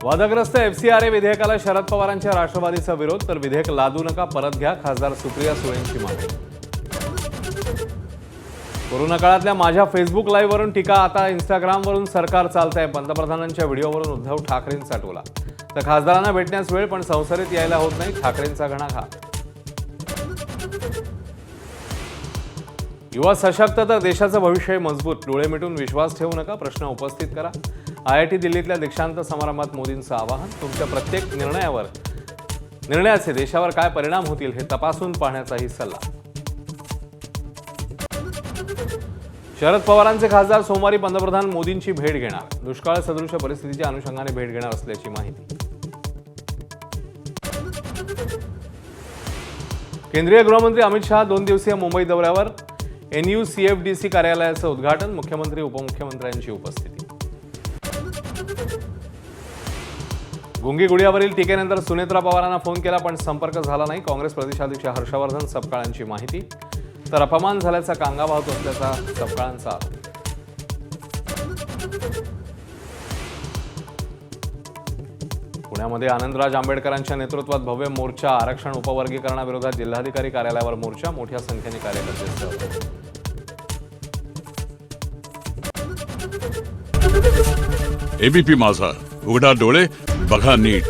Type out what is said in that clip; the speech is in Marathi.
वादग्रस्त एफसीआरए विधेयकाला शरद पवारांच्या राष्ट्रवादीचा विरोध, तर विधेयक लादू नका परत घ्या, खासदार सुप्रिया सुळेंची मागणी. कोरोना काळातल्या माझ्या फेसबुक लाईव्हवरून टीका, आता इंस्टाग्रामवरून सरकार चालतंय. पंतप्रधानांच्या व्हिडिओवरून उद्धव ठाकरेंचा टोला. तर खासदारांना भेटण्यास वेळ पण संसदेत यायला होत नाही, ठाकरेंचा घणाघात. युवा सशक्त तर देशाचं भविष्य मजबूत. डोळे मिटून विश्वास ठेवू नका, प्रश्न उपस्थित करा. IIT दिल्लीतल्या दीक्षांत समारंभात मोदींचं आवाहन. तुमच्या प्रत्येक निर्णयाचे देशावर काय परिणाम होतील हे तपासून पाहण्याचाही सल्ला. शरद पवारांचे खासदार सोमवारी पंतप्रधान मोदींची भेट घेणार. दुष्काळ सदृश परिस्थितीच्या अनुषंगाने भेट घेणार असल्याची माहिती. केंद्रीय गृहमंत्री अमित शहा 2 दिवसीय मुंबई दौऱ्यावर. NUCFDC कार्यालयाचं उद्घाटन. मुख्यमंत्री उपमुख्यमंत्र्यांची उपस्थिती. गुंगी गुडियावरील टीकेनंतर सुनेत्रा पवारांना फोन केला पण संपर्क झाला नाही. काँग्रेस प्रदेशाध्यक्ष हर्षवर्धन सपकाळांची माहिती. तर अपमान झाल्याचा कांगावा होत असल्याचा सपकाळांचा आरोप. पुण्यामध्ये आनंदराज आंबेडकरांच्या नेतृत्वात भव्य मोर्चा. आरक्षण उपवर्गीकरणाविरोधात जिल्हाधिकारी कार्यालयावर मोर्चा. मोठ्या संख्येने कार्यकर्ते सहभागी. ABP माझा, उघडा डोळे बघा नीट.